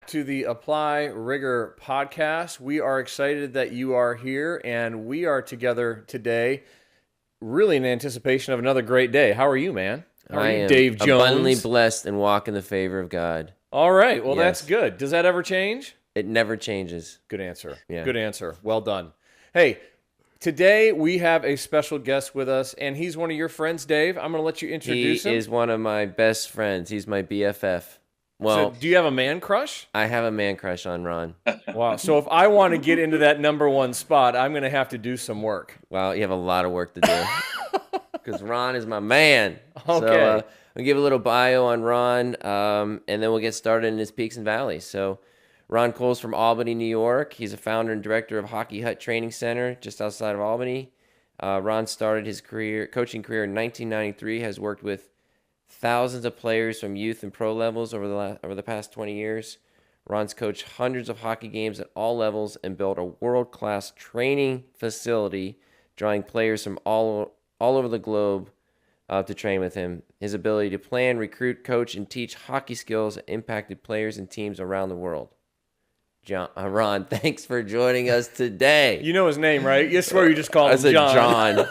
to the Apply Rigor podcast. We are excited that you are here, and we are together today, really in anticipation of another great day. How are you, man? How are I you, am Dave abundantly Jones? blessed and walk in the favor of God. All right. Well, that's Yes, good. Does that ever change? it never changes. Good answer. Yeah. Good answer. Well done. Hey, today we have a special guest with us, and he's one of your friends, Dave. I'm going to let you He introduce him. is one of my best friends. He's my BFF. So, Well, do you have a man crush? I have a man crush on Ron. Wow. So, if I want to get into that number one spot, I'm going to have to do some work. Wow, you have a lot of work to do because Ron is my man. Okay. So I'll give a little bio on Ron, and then we'll get started in his peaks and valleys. So Ron Kuhl's from Albany, New York. He's a founder and director of Hockey Hut Training Center just outside of Albany. Ron started his coaching career in 1993, has worked with thousands of players from youth and pro levels over the past 20 years. Ron's coached hundreds of hockey games at all levels and built a world-class training facility, drawing players from all over the globe to train with him. His ability to plan, recruit, coach, and teach hockey skills impacted players and teams around the world. Ron, thanks for joining us today. You know his name, right? You swear you just called him John.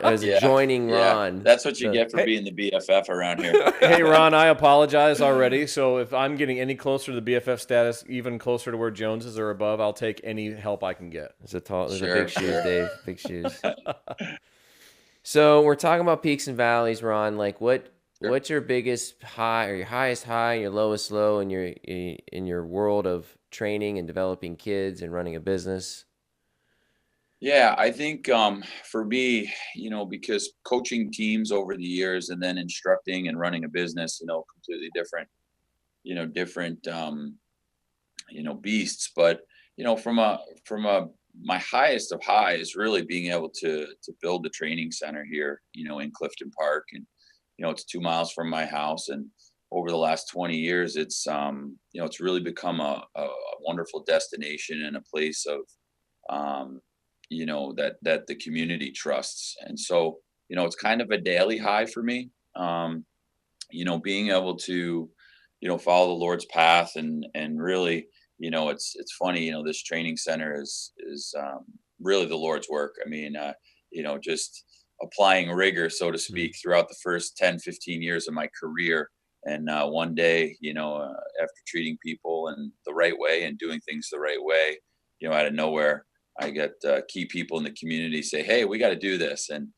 As joining Ron. That's what you get for being the BFF around here. Hey, Ron, I apologize already. So if I'm getting any closer to the BFF status, even closer to where Jones is or above, I'll take any help I can get. There's a big shoes, Dave. Big shoes. So we're talking about peaks and valleys, Ron. Like what's your biggest high or your highest high, your lowest low in your world of training and developing kids and running a business? Yeah, I think for me, because coaching teams over the years and then instructing and running a business, completely different, beasts. But from a my highest of high is really being able to build the training center here, in Clifton Park, and it's 2 miles from my house. And over the last 20 years, it's really become a wonderful destination and a place of, that the community trusts. And so, it's kind of a daily high for me, being able to, follow the Lord's path and really, it's funny, this training center is really the Lord's work. I mean, just applying rigor, so to speak, throughout the first 10, 15 years of my career. And one day, after treating people in the right way and doing things the right way, out of nowhere, I get key people in the community say, "Hey, we got to do this." And,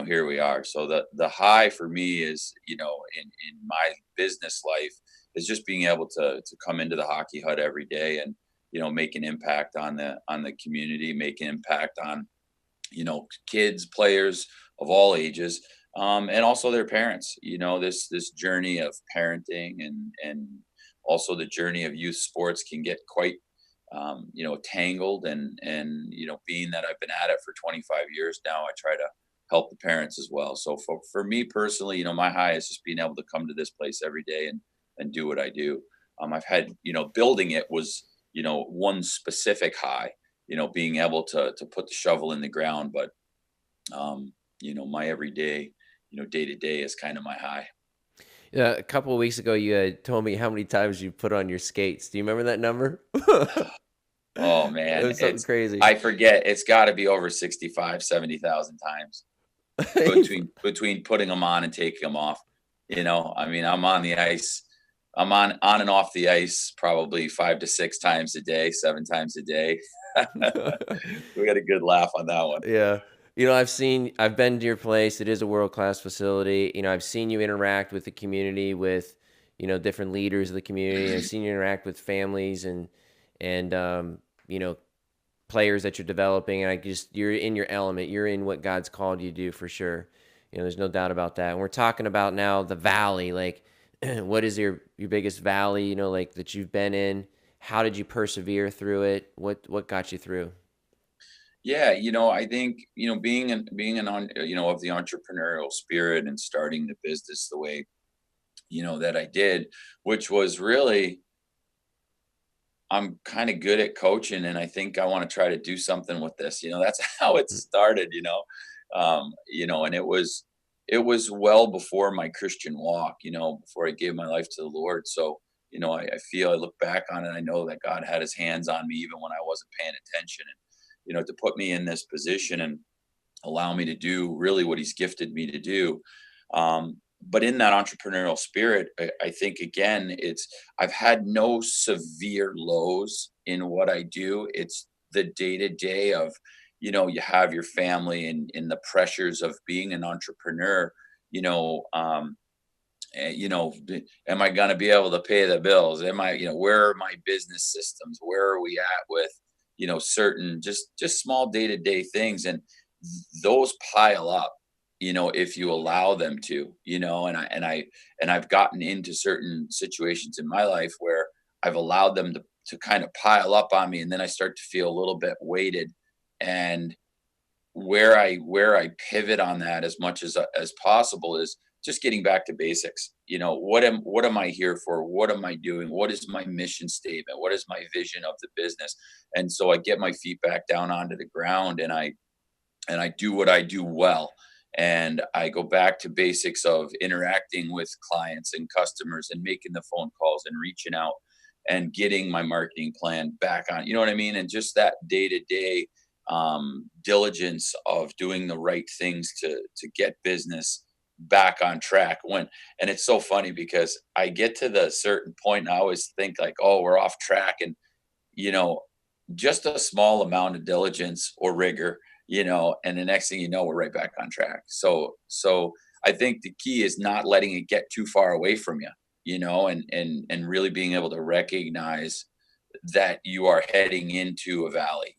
here we are. So the high for me is, in my business life is just being able to come into the Hockey Hut every day and, make an impact on the community, make an impact on, kids, players of all ages, and also their parents. This journey of parenting and also the journey of youth sports can get quite tangled, and being that I've been at it for 25 years now, I try to help the parents as well. So for me personally, my high is just being able to come to this place every day and do what I do. I've had, building it was, one specific high, being able to put the shovel in the ground, but my everyday, day to day is kind of my high. Yeah, a couple of weeks ago, you had told me how many times you put on your skates. Do you remember that number? Oh man, It was something crazy. I forget. It's got to be over 65, 70,000 times between putting them on and taking them off. I mean, I'm on the ice. I'm on and off the ice probably 5 to 6 times a day, 7 times a day. We got a good laugh on that one. Yeah. I've been to your place. It is a world-class facility. I've seen you interact with the community, with, different leaders of the community. I've seen you interact with families and players that you're developing. And you're in your element. You're in what God's called you to do for sure. There's no doubt about that. And we're talking about now the valley. Like, what is your biggest valley, that you've been in? How did you persevere through it? What got you through? Yeah, I think, being of the entrepreneurial spirit and starting the business the way, that I did, which was really, I'm kind of good at coaching, and I think I want to try to do something with this. That's how it started, and it was well before my Christian walk, before I gave my life to the Lord. So, I feel, I look back on it, I know that God had his hands on me even when I wasn't paying attention. And, to put me in this position and allow me to do really what he's gifted me to do. But in that entrepreneurial spirit, I think again, I've had no severe lows in what I do. It's the day to day of, you have your family and in the pressures of being an entrepreneur, you know, um, am I going to be able to pay the bills? Where are my business systems? Where are we at with, certain just small day to day things, and those pile up, if you allow them to, and I've gotten into certain situations in my life where I've allowed them to kind of pile up on me, and then I start to feel a little bit weighted. And where I pivot on that as much as possible is just getting back to basics. What am I here for? What am I doing? What is my mission statement? What is my vision of the business? And so I get my feet back down onto the ground, and I do what I do well. And I go back to basics of interacting with clients and customers and making the phone calls and reaching out and getting my marketing plan back on, you know what I mean? And just that day to day diligence of doing the right things to get business back on track. And it's so funny because I get to the certain point and I always think like, oh, we're off track. And, you know, just a small amount of diligence or rigor, and the next thing you know, we're right back on track. So I think the key is not letting it get too far away from you, and really being able to recognize that you are heading into a valley.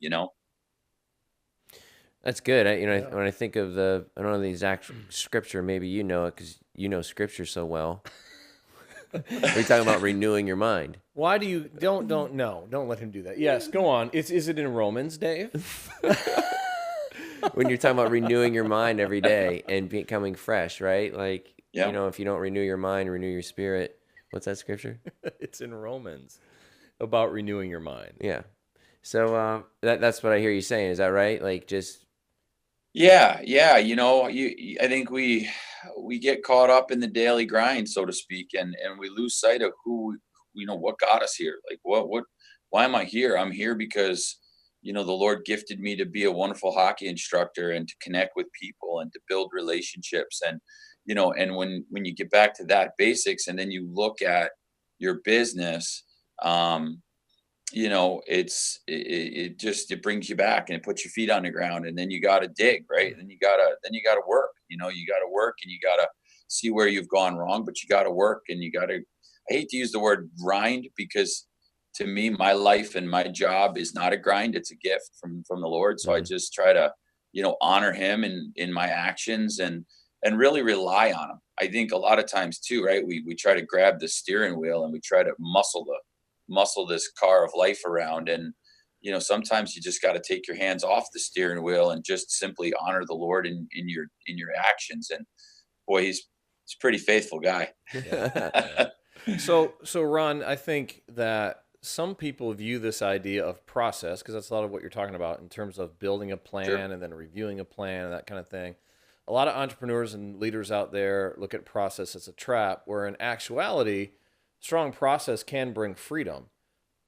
That's good. Yeah. When I think of I don't know the exact scripture, maybe you know it because you know scripture so well. We're talking about renewing your mind. Why do you don't let him do that. Yes, go on. Is it in Romans, Dave? When you're talking about renewing your mind every day and becoming fresh, right? Like, Yeah. if you don't renew your mind, renew your spirit. What's that scripture? It's in Romans about renewing your mind. Yeah. So that's what I hear you saying. Is that right? Like just Yeah. I think we get caught up in the daily grind, so to speak, and we lose sight of what got us here. Like why am I here? I'm here because the Lord gifted me to be a wonderful hockey instructor and to connect with people and to build relationships. And when you get back to that basics and then you look at your business, it brings you back and it puts your feet on the ground, and then you got to dig, right? And then you got to work, you got to work, and you got to see where you've gone wrong, but you got to work, and I hate to use the word grind, because to me, my life and my job is not a grind. It's a gift from the Lord. So I just try to, honor him in my actions, and really rely on him. I think a lot of times too, right? We try to grab the steering wheel and we try to muscle this car of life around, and sometimes you just got to take your hands off the steering wheel and just simply honor the Lord in your actions. And boy, he's a pretty faithful guy. Yeah. So Ron, I think that some people view this idea of process, because that's a lot of what you're talking about in terms of building a plan Sure. and then reviewing a plan and that kind of thing. A lot of entrepreneurs and leaders out there look at process as a trap, where in actuality, strong process can bring freedom.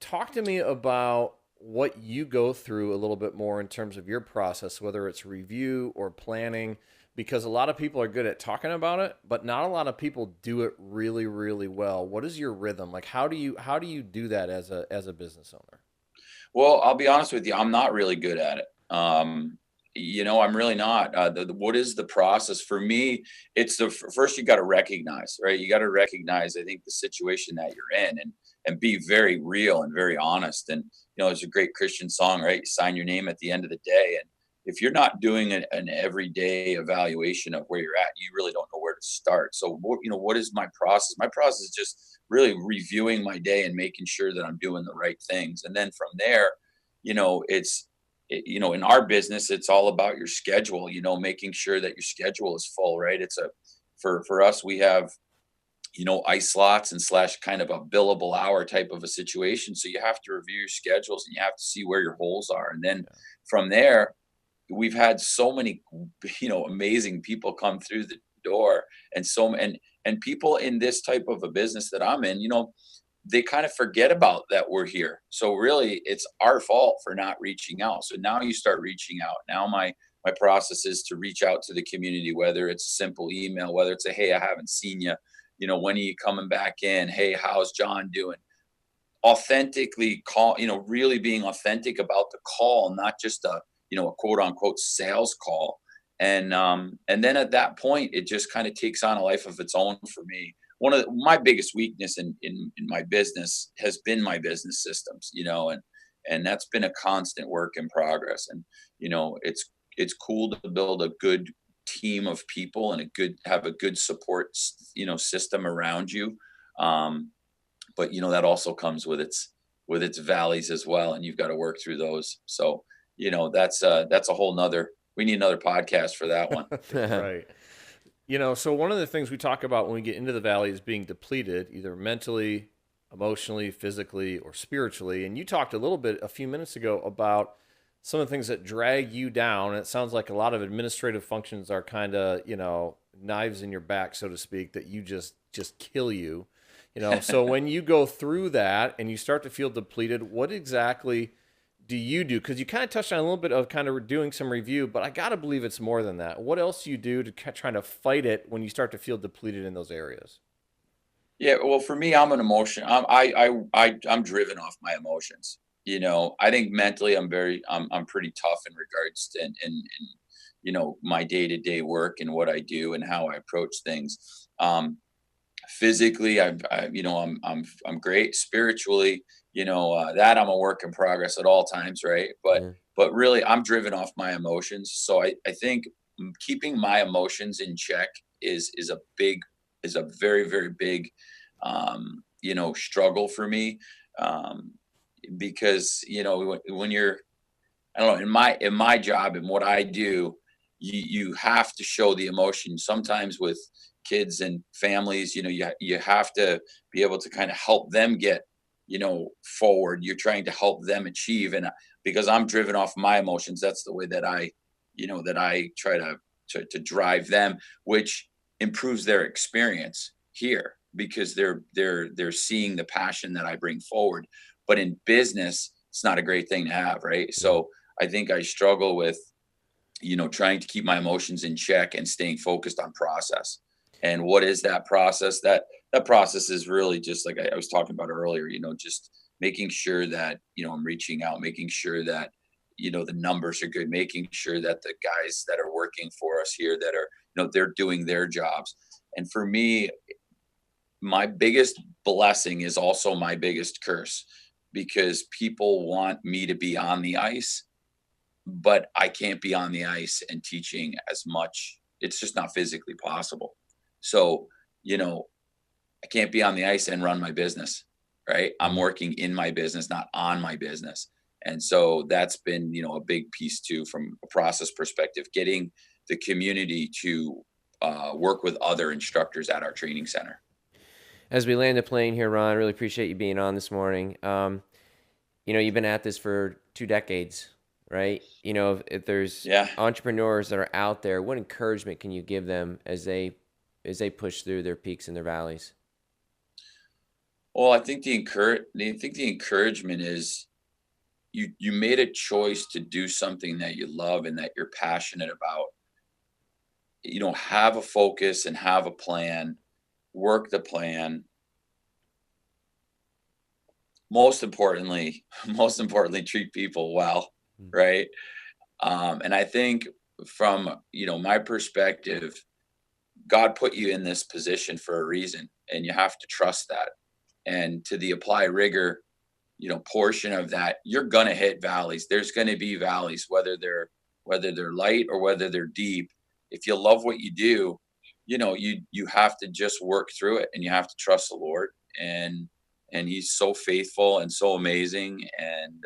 Talk to me about what you go through a little bit more in terms of your process, whether it's review or planning, because a lot of people are good at talking about it, but not a lot of people do it really, really well. What is your rhythm? Like, how do you do that as a business owner? Well, I'll be honest with you, I'm not really good at it. I'm really not. What is the process for me? It's first you got to recognize, right? You got to recognize, I think, the situation that you're in, and be very real and very honest. And there's a great Christian song, right? You sign your name at the end of the day, and if you're not doing an everyday evaluation of where you're at, you really don't know where to start. So, what is my process? My process is just really reviewing my day and making sure that I'm doing the right things. And then from there, in our business, it's all about your schedule, making sure that your schedule is full, right? For us, we have, ice slots and slash kind of a billable hour type of a situation. So you have to review your schedules and you have to see where your holes are. And then from there, we've had so many, amazing people come through the door, and people in this type of a business that I'm in, they kind of forget about that we're here. So really it's our fault for not reaching out. So now you start reaching out. Now my process is to reach out to the community, whether it's a simple email, whether it's a, hey, I haven't seen you, when are you coming back in? Hey, how's John doing? Authentically call, really being authentic about the call, not just a quote unquote sales call. And then at that point, it just kind of takes on a life of its own for me. One of my biggest weakness in my business has been my business systems, and that's been a constant work in progress. And, it's cool to build a good team of people and have a good support, system around you. But that also comes with its valleys as well, and you've got to work through those. So that's a whole nother, we need another podcast for that one. Right. So one of the things we talk about when we get into the valley is being depleted, either mentally, emotionally, physically, or spiritually. And you talked a little bit a few minutes ago about some of the things that drag you down. It sounds like a lot of administrative functions are kind of, knives in your back, so to speak, that you just kill you. So when you go through that and you start to feel depleted, what exactly do you do? Because you kind of touched on a little bit of kind of doing some review, but I got to believe it's more than that. What else do you do to try to fight it when you start to feel depleted in those areas? Yeah, well, for me, I'm an emotion. I'm driven off my emotions. I think mentally, I'm pretty tough in regards to my day to day work and what I do and how I approach things. Physically, I'm great. Spiritually, that I'm a work in progress at all times, right? But Yeah. but really, I'm driven off my emotions. So I think keeping my emotions in check is a very, very big struggle for me. Um, because when you're, I don't know, in my job and what I do, you have to show the emotion. Sometimes with kids and families, you have to be able to kind of help them get forward. You're trying to help them achieve, and because I'm driven off my emotions, that's the way that I try to drive them, which improves their experience here because they're seeing the passion that I bring forward. But in business, it's not a great thing to have, right? Yeah. So I think I struggle with, trying to keep my emotions in check and staying focused on process. And what is that process? That process is really just like I was talking about earlier, just making sure that, I'm reaching out, making sure that, the numbers are good, making sure that the guys that are working for us here that are, they're doing their jobs. And for me, my biggest blessing is also my biggest curse because people want me to be on the ice, but I can't be on the ice and teaching as much. It's just not physically possible. So, I can't be on the ice and run my business, right? I'm Mhm. working in my business, not on my business. And so that's been, a big piece too, from a process perspective, getting the community to work with other instructors at our training center. As we land the plane here, Ron, really appreciate you being on this morning. You've been at this for 2 decades, right? If there's Yeah. entrepreneurs that are out there, what encouragement can you give them as they push through their peaks and their valleys? Well, I think the encouragement is you made a choice to do something that you love and that you're passionate about. Have a focus and have a plan, work the plan. Most importantly, most importantly, treat people well, Mm. right? And I think from my perspective, God put you in this position for a reason, and you have to trust that. And to the apply rigor, portion of that, you're gonna hit valleys. There's gonna be valleys, whether they're light or whether they're deep. If you love what you do, you have to just work through it, and you have to trust the Lord. And He's so faithful and so amazing. And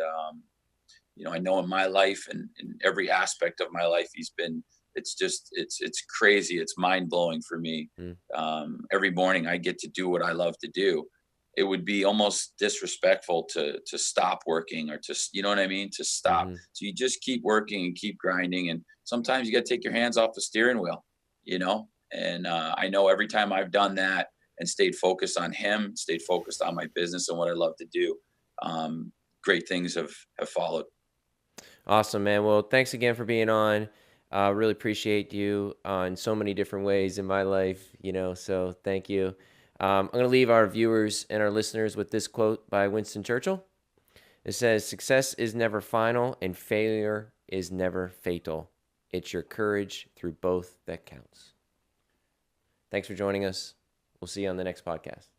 I know in my life and in every aspect of my life, He's been. It's crazy. It's mind blowing for me. Mm. Every morning I get to do what I love to do. It would be almost disrespectful to stop working or you know what I mean, to stop. Mm-hmm. So you just keep working and keep grinding, and sometimes you got to take your hands off the steering wheel. And I know every time I've done that, and stayed focused on him, stayed focused on my business and what I love to do, great things have followed. Awesome, man. Well, thanks again for being on. Really appreciate you in so many different ways in my life, so thank you. I'm going to leave our viewers and our listeners with this quote by Winston Churchill. It says, "Success is never final and failure is never fatal. It's your courage through both that counts." Thanks for joining us. We'll see you on the next podcast.